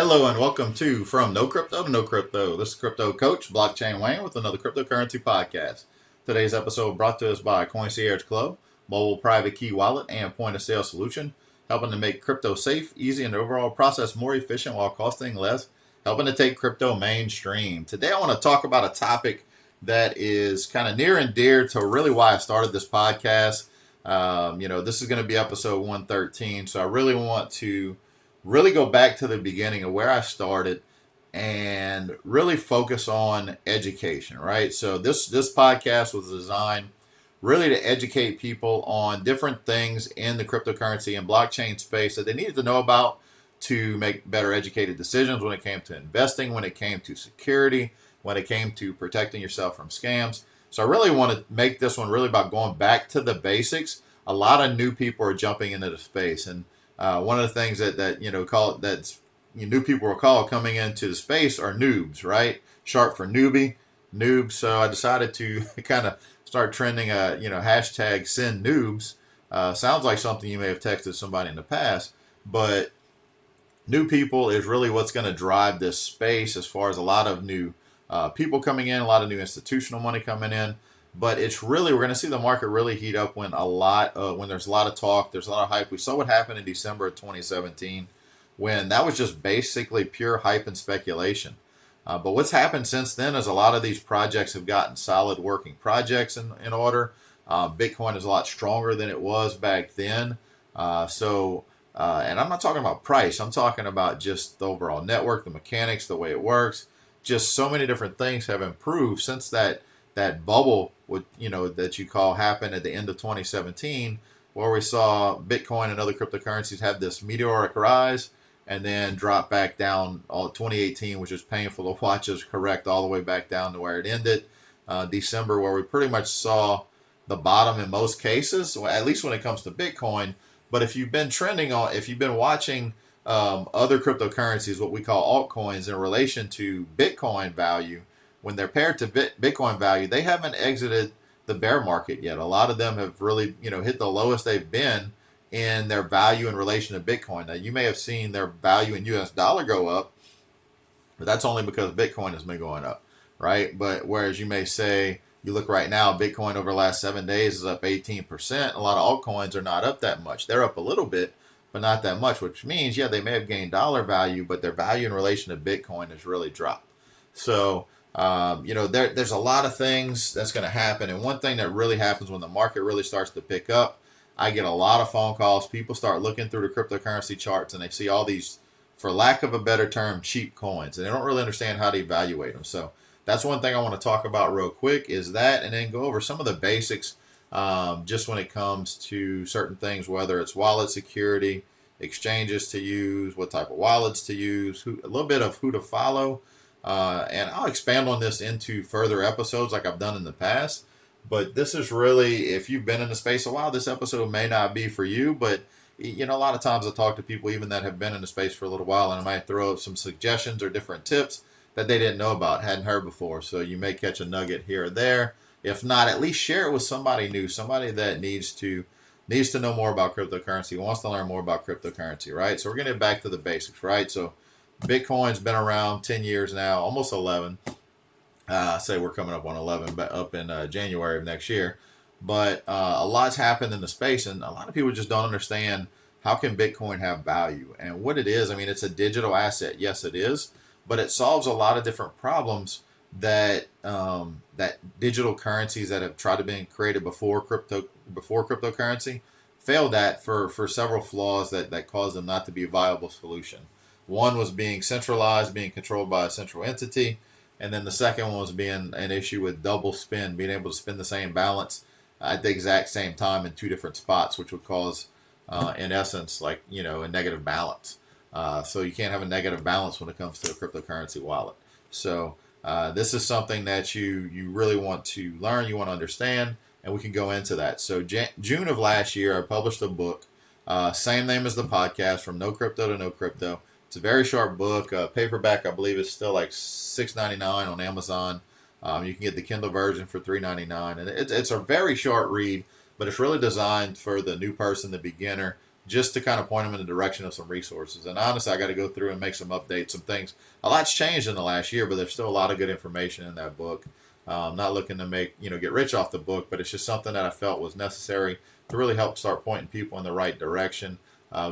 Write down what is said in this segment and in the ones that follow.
Hello and welcome to From No Crypto to No Crypto. This is Crypto Coach Blockchain Wayne with another cryptocurrency podcast. Today's episode brought to us by Concierge Club, mobile private key wallet and point of sale solution, helping to make crypto safe, easy, and the overall process more efficient while costing less, helping to take crypto mainstream. Today I want to talk about a topic that is kind of near and dear to really why I started this podcast. This is going to be episode 113, so I really want to go back to the beginning of where I started and really focus on education, right? So this podcast was designed really to educate people on different things in the cryptocurrency and blockchain space that they needed to know about to make better educated decisions when it came to investing, when it came to security, when it came to protecting yourself from scams. So I really want to make this one really about going back to the basics. A lot of new people are jumping into the space, and one of the things new people will call coming into the space are noobs, right? Sharp for newbie, noobs. So I decided to kind of start trending hashtag send noobs. Sounds like something you may have texted somebody in the past, but new people is really what's going to drive this space as far as a lot of new people coming in, a lot of new institutional money coming in. But it's really, we're going to see the market really heat up when there's a lot of talk, there's a lot of hype. We saw what happened in December of 2017 when that was just basically pure hype and speculation. But what's happened since then is a lot of these projects have gotten solid working projects in order. Bitcoin is a lot stronger than it was back then. And I'm not talking about price. I'm talking about just the overall network, the mechanics, the way it works. Just so many different things have improved since that bubble that you call happened at the end of 2017, where we saw Bitcoin and other cryptocurrencies have this meteoric rise and then drop back down all 2018, which is painful to watch us correct all the way back down to where it ended. December, where we pretty much saw the bottom in most cases, at least when it comes to Bitcoin. But if you've been watching other cryptocurrencies, what we call altcoins, in relation to Bitcoin value, when they're paired to Bitcoin value, they haven't exited the bear market yet. A lot of them have really, hit the lowest they've been in their value in relation to Bitcoin. Now, you may have seen their value in US dollar go up, but that's only because Bitcoin has been going up, right? But whereas you may say, you look right now, Bitcoin over the last 7 days is up 18%. A lot of altcoins are not up that much. They're up a little bit, but not that much, which means, they may have gained dollar value, but their value in relation to Bitcoin has really dropped. So, there's a lot of things that's going to happen. And one thing that really happens when the market really starts to pick up, I get a lot of phone calls. People start looking through the cryptocurrency charts and they see all these, for lack of a better term, cheap coins. And they don't really understand how to evaluate them. So that's one thing I want to talk about real quick is that, and then go over some of the basics just when it comes to certain things, whether it's wallet security, exchanges to use, what type of wallets to use, a little bit of who to follow. And I'll expand on this into further episodes like I've done in the past. But this is really, if you've been in the space a while, this episode may not be for you. But, a lot of times I talk to people even that have been in the space for a little while, and I might throw up some suggestions or different tips that they didn't know about, hadn't heard before. So you may catch a nugget here or there. If not, at least share it with somebody new, somebody that needs to know more about cryptocurrency, wants to learn more about cryptocurrency, right? So we're going to get back to the basics, right? So Bitcoin's been around 10 years now, almost 11. I say we're coming up on 11, but up in January of next year. But a lot's happened in the space, and a lot of people just don't understand how can Bitcoin have value and what it is. I mean, it's a digital asset. Yes, it is, but it solves a lot of different problems that digital currencies that have tried to be created before cryptocurrency failed at for several flaws that caused them not to be a viable solution. One was being centralized, being controlled by a central entity. And then the second one was being an issue with double spend, being able to spend the same balance at the exact same time in two different spots, which would cause, in essence, a negative balance. So you can't have a negative balance when it comes to a cryptocurrency wallet. So this is something that you really want to learn, you want to understand, and we can go into that. So June of last year, I published a book, same name as the podcast, From No Crypto to No Crypto. It's a very short book. Paperback, I believe, is still like $6.99 on Amazon. You can get the Kindle version for $3.99, and it's a very short read, but it's really designed for the new person, the beginner, just to kind of point them in the direction of some resources. And honestly, I got to go through and make some updates, some things. A lot's changed in the last year, but there's still a lot of good information in that book. Not looking to make, get rich off the book, but it's just something that I felt was necessary to really help start pointing people in the right direction.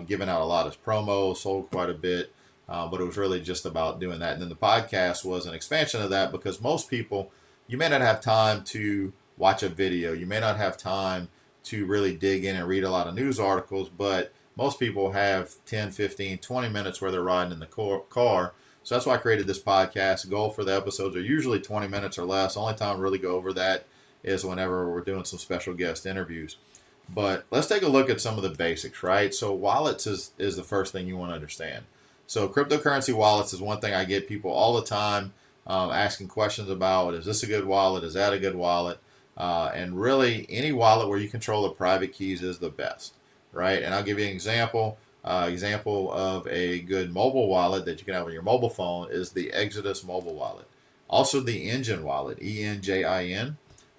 Giving out a lot of promos, sold quite a bit, but it was really just about doing that. And then the podcast was an expansion of that, because most people, you may not have time to watch a video. You may not have time to really dig in and read a lot of news articles, but most people have 10, 15, 20 minutes where they're riding in the car. So that's why I created this podcast. The goal for the episodes are usually 20 minutes or less. The only time I really go over that is whenever we're doing some special guest interviews. But let's take a look at some of the basics, right? So wallets is the first thing you want to understand. So cryptocurrency wallets is one thing I get people all the time asking questions about. Is this a good wallet? Is that a good wallet? And really, any wallet where you control the private keys is the best, right? And I'll give you an example. Example of a good mobile wallet that you can have on your mobile phone is the Exodus mobile wallet. Also, the Engine wallet, ENJIN.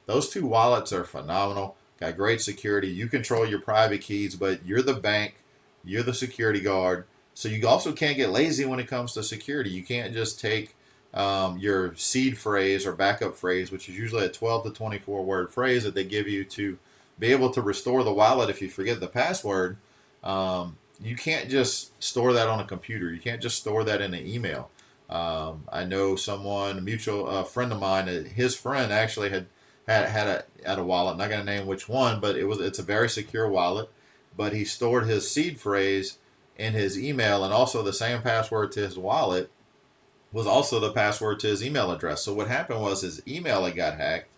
Those two wallets are phenomenal. Got great security. You control your private keys, but you're the bank, you're the security guard. So you also can't get lazy when it comes to security. You can't just take your seed phrase or backup phrase, which is usually a 12 to 24 word phrase that they give you to be able to restore the wallet if you forget the password. You can't just store that on a computer. You can't just store that in an email. I know someone, a mutual friend of mine, his friend actually had a wallet. I'm not going to name which one, but it's a very secure wallet. But he stored his seed phrase in his email, and also the same password to his wallet was also the password to his email address. So what happened was his email had got hacked.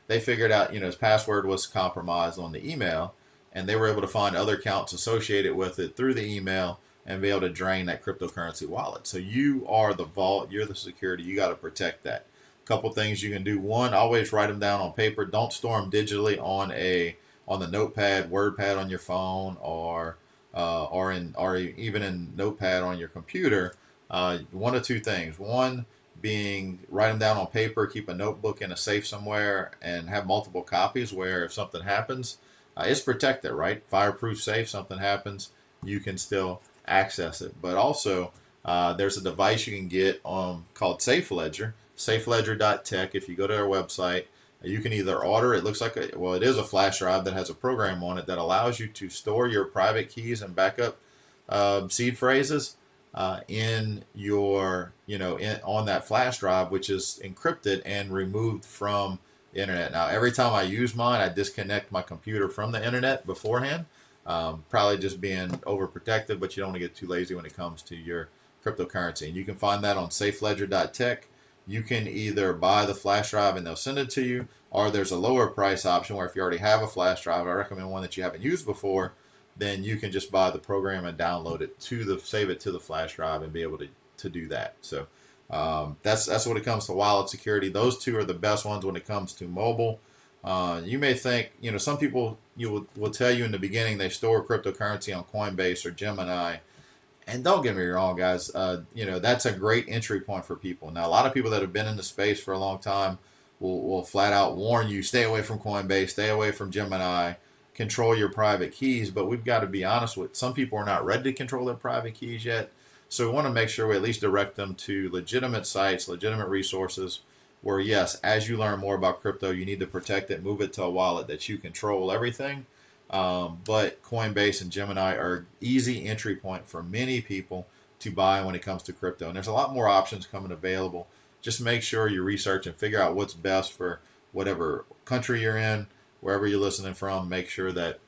They figured out, his password was compromised on the email, and they were able to find other accounts associated with it through the email and be able to drain that cryptocurrency wallet. So you are the vault, you're the security, you got to protect that. A couple things you can do. One, always write them down on paper. Don't store them digitally on the notepad, WordPad on your phone, or even in Notepad on your computer. One of two things. One being write them down on paper, keep a notebook in a safe somewhere, and have multiple copies where if something happens, it's protected, right? Fireproof safe, something happens, you can still access it. But also, there's a device you can get called Safe Ledger, safeledger.tech. If you go to their website, you can either order, it looks like it is a flash drive that has a program on it that allows you to store your private keys and backup seed phrases in your, on that flash drive, which is encrypted and removed from the internet. Now, every time I use mine, I disconnect my computer from the internet beforehand. Probably just being overprotective, but you don't want to get too lazy when it comes to your cryptocurrency. And you can find that on safeledger.tech. You can either buy the flash drive and they'll send it to you, or there's a lower price option where if you already have a flash drive, I recommend one that you haven't used before, then you can just buy the program and download it save it to the flash drive and be able to do that. So that's when it comes to wallet security. Those two are the best ones when it comes to mobile. You may think, some people will tell you in the beginning they store cryptocurrency on Coinbase or Gemini. And don't get me wrong, guys, that's a great entry point for people. Now, a lot of people that have been in the space for a long time will flat out warn you, stay away from Coinbase, stay away from Gemini, control your private keys. But we've got to be honest with, some people are not ready to control their private keys yet. So we want to make sure we at least direct them to legitimate sites, legitimate resources, where yes, as you learn more about crypto, you need to protect it, move it to a wallet that you control everything. But Coinbase and Gemini are easy entry point for many people to buy when it comes to crypto. And there's a lot more options coming available. Just make sure you research and figure out what's best for whatever country you're in, wherever you're listening from. Make sure that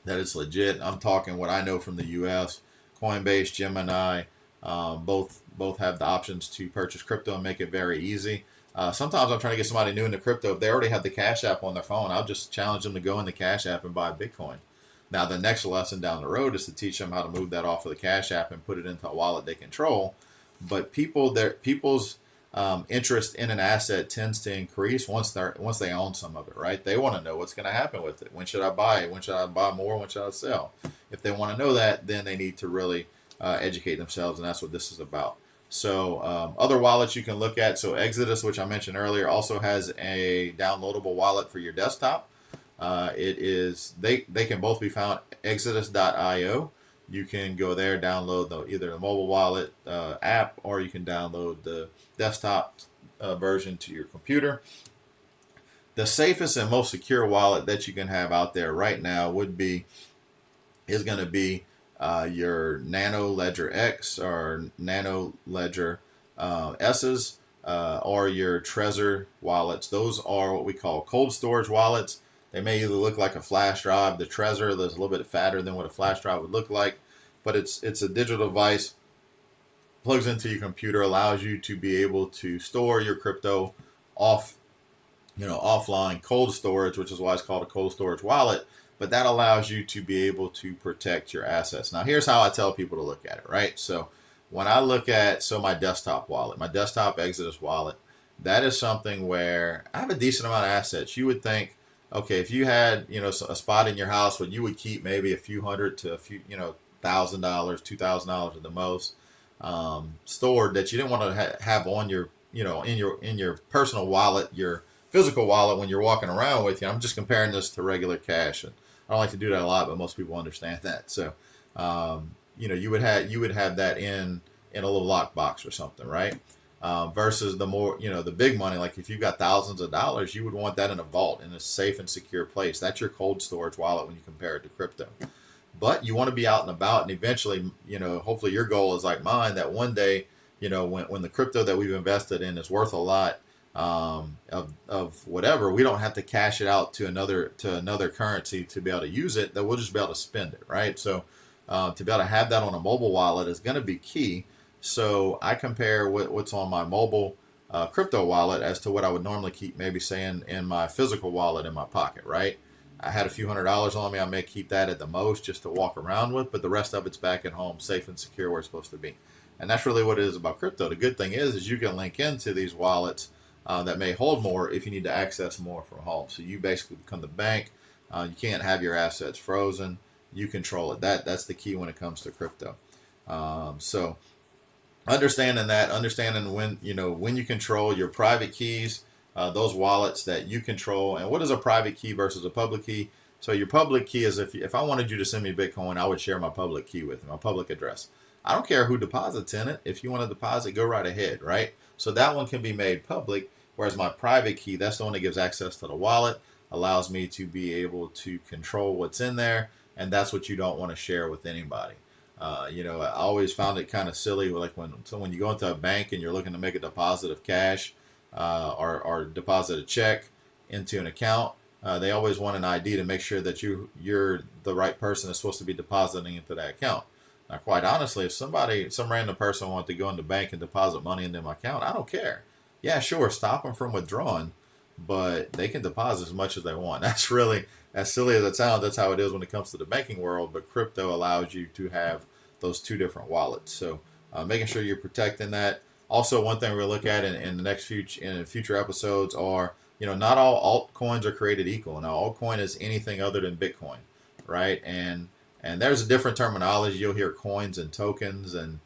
it's legit. I'm talking what I know from the U.S. Coinbase, Gemini, both have the options to purchase crypto and make it very easy. Sometimes I'm trying to get somebody new into crypto. If they already have the Cash App on their phone, I'll just challenge them to go in the Cash App and buy Bitcoin. Now, the next lesson down the road is to teach them how to move that off of the Cash App and put it into a wallet they control. But people's interest in an asset tends to increase once they own some of it, right? They want to know what's going to happen with it. When should I buy it? When should I buy more? When should I sell? If they want to know that, then they need to really educate themselves, and that's what this is about. So other wallets you can look at. So Exodus, which I mentioned earlier, also has a downloadable wallet for your desktop. They can both be found at exodus.io. you can go there, download either the mobile wallet app, or you can download the desktop version to your computer. The safest and most secure wallet that you can have out there right now is going to be your Nano Ledger X or Nano Ledger S's or your Trezor wallets. Those are what we call cold storage wallets. They may either look like a flash drive. The Trezor is a little bit fatter than what a flash drive would look like, but it's a digital device, plugs into your computer, allows you to be able to store your crypto offline cold storage, which is why it's called a cold storage wallet. But that allows you to be able to protect your assets. Now, here's how I tell people to look at it, right? So when I look at my desktop wallet, my desktop Exodus wallet, that is something where I have a decent amount of assets. You would think, okay, if you had, a spot in your house where you would keep maybe a few hundred to a few, $1,000, $2,000 at the most, stored, that you didn't want to have on your, in your personal wallet, your physical wallet when you're walking around with you. I'm just comparing this to regular cash, and I don't like to do that a lot, but most people understand that. So, you would have that in a little lockbox or something, right? Versus the more, the big money, like if you've got thousands of dollars, you would want that in a vault, in a safe and secure place. That's your cold storage wallet when you compare it to crypto. But you want to be out and about, and eventually, hopefully your goal is like mine, that one day, when the crypto that we've invested in is worth a lot, of whatever, we don't have to cash it out to another currency to be able to use it, that we'll just be able to spend it, right? So to be able to have that on a mobile wallet is going to be key. So I compare what's on my mobile crypto wallet as to what I would normally keep, maybe saying in my physical wallet in my pocket, right? I had a few $100s on me. I may keep that at the most just to walk around with, but the rest of it's back at home, safe and secure where it's supposed to be. And that's really what it is about crypto. The good thing is you can link into these wallets that may hold more if you need to access more from home. So you basically become the bank. You can't have your assets frozen. You control it. That's the key when it comes to crypto. So understanding when you control your private keys, those wallets that you control, and what is a private key versus a public key. So your public key is if I wanted you to send me Bitcoin, I would share my public key with you, my public address. I don't care who deposits in it. If you want to deposit, go right ahead, right? So that one can be made public, whereas my private key, that's the one that gives access to the wallet, allows me to be able to control what's in there, and that's what you don't want to share with anybody. I always found it kind of silly, like when you go into a bank and you're looking to make a deposit of cash or deposit a check into an account, they always want an ID to make sure that you're the right person that's supposed to be depositing into that account. Now, quite honestly, if some random person wanted to go in the bank and deposit money into my account, I don't care. Yeah, sure, stop them from withdrawing, but they can deposit as much as they want. That's really, as silly as it sounds, that's how it is when it comes to the banking world, but crypto allows you to have those two different wallets. So making sure you're protecting that. Also, one thing we'll look at in the next future episodes are, not all altcoins are created equal. Now, altcoin is anything other than Bitcoin, right? And there's a different terminology. You'll hear coins and tokens, and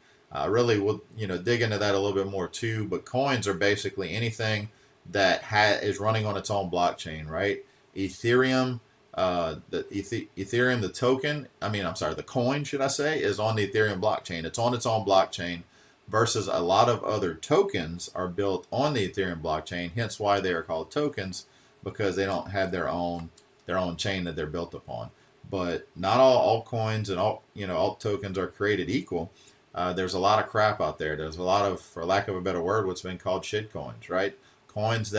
really we'll dig into that a little bit more too. But coins are basically anything that is running on its own blockchain, right? Ethereum, the token. The coin, should I say, is on the Ethereum blockchain. It's on its own blockchain, versus a lot of other tokens are built on the Ethereum blockchain. Hence why they are called tokens, because they don't have their own chain that they're built upon. But not all altcoins and alt tokens are created equal. There's a lot of crap out there. There's a lot of, for lack of a better word, what's been called shit coins, right? Coins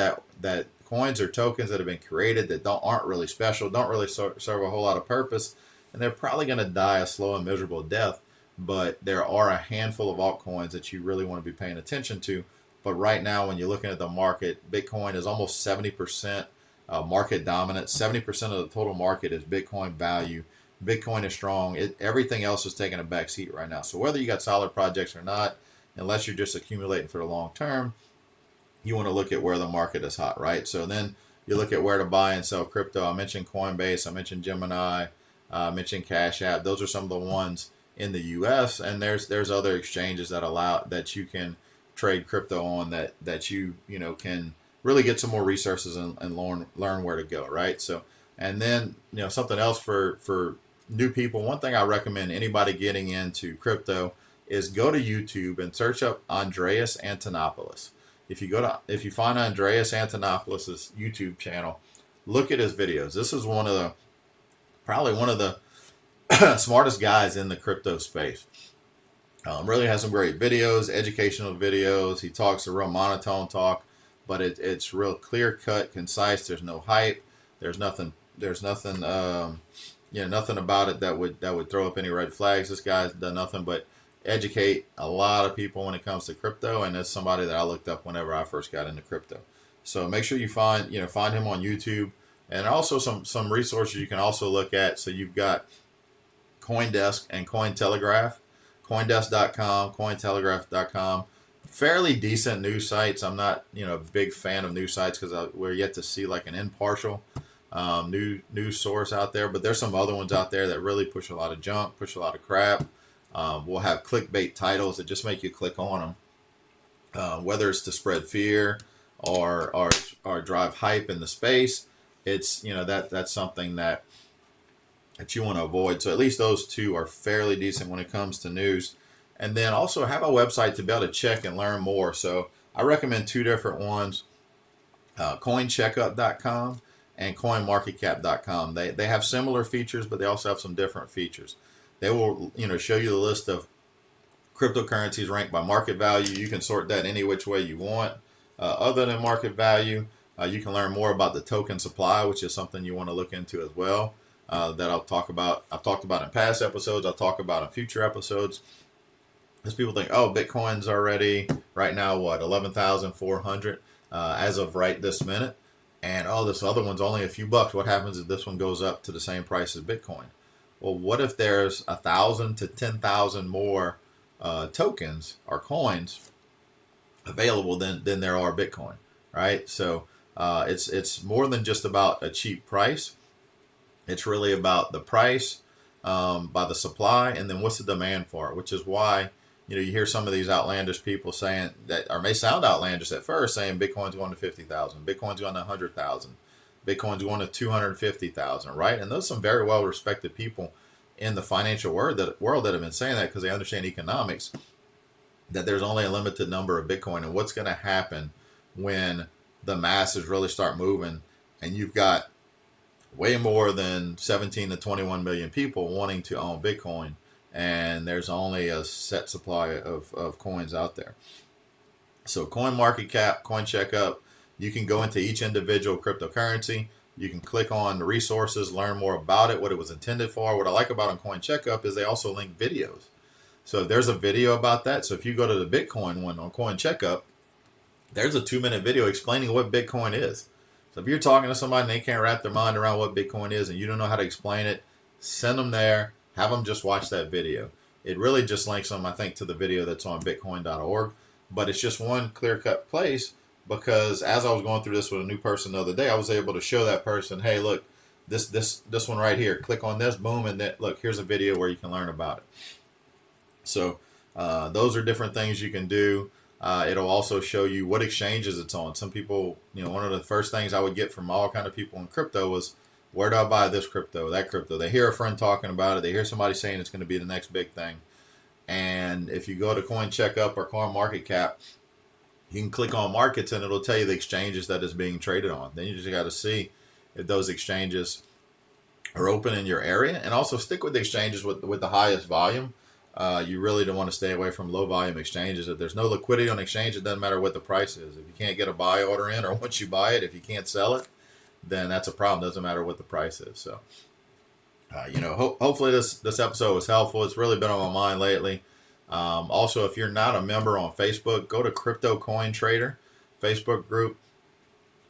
coins or tokens that have been created that aren't really special, don't really serve a whole lot of purpose, and they're probably going to die a slow and miserable death. But there are a handful of altcoins that you really want to be paying attention to. But right now, when you're looking at the market, Bitcoin is almost 70% market dominant. 70% of the total market is Bitcoin value. Bitcoin is strong. Everything else is taking a back seat right now. So whether you got solid projects or not, unless you're just accumulating for the long term, you want to look at where the market is hot, right? So then you look at where to buy and sell crypto. I mentioned Coinbase. I mentioned Gemini. I mentioned Cash App. Those are some of the ones in the U.S. And there's other exchanges that you can trade crypto on that you can really get some more resources and learn where to go, right? So, and then something else for new people, one thing I recommend anybody getting into crypto is go to YouTube and search up Andreas Antonopoulos. If you find Andreas Antonopoulos' YouTube channel, look at his videos. This is probably one of the smartest guys in the crypto space. Really has some great videos, educational videos. He talks a real monotone talk, but it's real clear cut, concise. There's no hype. There's nothing. Nothing about it that would throw up any red flags. This guy's done nothing but educate a lot of people when it comes to crypto, and it's somebody that I looked up whenever I first got into crypto. So make sure you find him on YouTube, and also some resources you can also look at. So you've got CoinDesk and Cointelegraph. CoinDesk.com, Cointelegraph.com, fairly decent news sites. I'm not a big fan of news sites because we're yet to see like an impartial news source out there, but there's some other ones out there that really push a lot of junk, push a lot of crap. We'll have clickbait titles that just make you click on them, whether it's to spread fear or drive hype in the space. It's that's something that you want to avoid. So at least those two are fairly decent when it comes to news. And then also have a website to be able to check and learn more. So I recommend two different ones, coincheckup.com and coinmarketcap.com. They have similar features, but they also have some different features. They will show you the list of cryptocurrencies ranked by market value. You can sort that any which way you want. Other than market value, you can learn more about the token supply, which is something you want to look into as well. That I've talked about in past episodes. I'll talk about in future episodes. As people think, oh, Bitcoin's already right now, 11,400 as of right this minute. And this other one's only a few bucks. What happens if this one goes up to the same price as Bitcoin? Well, what if there's 1,000 to 10,000 more tokens or coins available than there are Bitcoin, right? So it's more than just about a cheap price. It's really about the price by the supply, and then what's the demand for it, which is why you hear some of these outlandish people saying that, or may sound outlandish at first, saying Bitcoin's going to 50,000, Bitcoin's going to 100,000, Bitcoin's going to 250,000, right? And those are some very well respected people in the financial world that have been saying that because they understand economics, that there's only a limited number of Bitcoin, and what's going to happen when the masses really start moving and you've got way more than 17 to 21 million people wanting to own Bitcoin, and there's only a set supply of coins out there. So CoinMarketCap, CoinCheckup, you can go into each individual cryptocurrency. You can click on the resources, learn more about it, what it was intended for. What I like about on CoinCheckup is they also link videos. So if there's a video about that, so if you go to the Bitcoin one on CoinCheckup, there's a 2-minute video explaining what Bitcoin is. So if you're talking to somebody and they can't wrap their mind around what Bitcoin is and you don't know how to explain it, send them there, have them just watch that video. It really just links them, I think, to the video that's on bitcoin.org. But it's just one clear-cut place, because as I was going through this with a new person the other day, I was able to show that person, hey, look, this one right here, click on this, boom, and then look, here's a video where you can learn about it. So those are different things you can do. It'll also show you what exchanges it's on. Some people, one of the first things I would get from all kind of people in crypto was, where do I buy this crypto, that crypto? They hear a friend talking about it. They hear somebody saying it's going to be the next big thing. And if you go to CoinCheckup or CoinMarketCap, you can click on markets and it'll tell you the exchanges that is being traded on. Then you just got to see if those exchanges are open in your area, and also stick with the exchanges with the highest volume. You really don't want to stay away from low volume exchanges. If there's no liquidity on exchange, it doesn't matter what the price is. If you can't get a buy order in, or once you buy it, if you can't sell it, then that's a problem. It doesn't matter what the price is. So, hopefully this episode was helpful. It's really been on my mind lately. Also, if you're not a member on Facebook, go to Crypto Coin Trader Facebook group.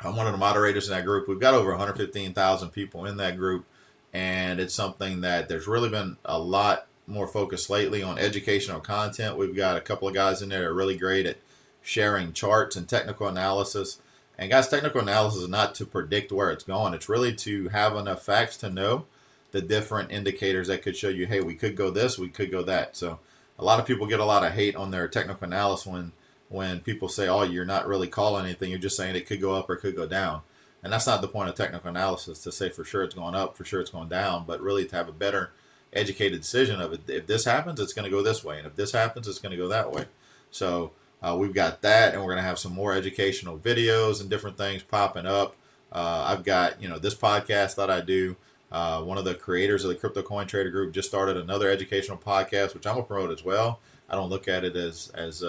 I'm one of the moderators in that group. We've got over 115,000 people in that group, and it's something that there's really been a lot more focus lately on educational content. We've got a couple of guys in there that are really great at sharing charts and technical analysis. And guys, technical analysis is not to predict where it's going. It's really to have enough facts to know the different indicators that could show you, hey, we could go this, we could go that. So a lot of people get a lot of hate on their technical analysis when people say, oh, you're not really calling anything. You're just saying it could go up or it could go down. And that's not the point of technical analysis, to say for sure it's going up, for sure it's going down, but really to have a better educated decision of it. If this happens, it's going to go this way, and if this happens, it's going to go that way. So we've got that, and we're going to have some more educational videos and different things popping up. I've got, this podcast that I do. One of the creators of the Crypto Coin Trader Group just started another educational podcast, which I'm gonna promote as well. I don't look at it as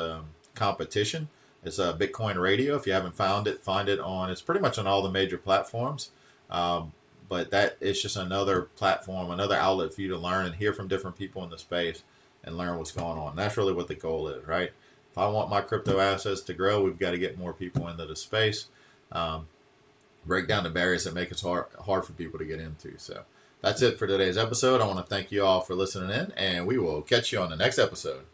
competition. It's Bitcoin Radio. If you haven't found it, find it on. It's pretty much on all the major platforms. But that it's just another platform, another outlet for you to learn and hear from different people in the space and learn what's going on. That's really what the goal is, right? If I want my crypto assets to grow, we've got to get more people into the space. Break down the barriers that make it hard for people to get into. So that's it for today's episode. I want to thank you all for listening in, and we will catch you on the next episode.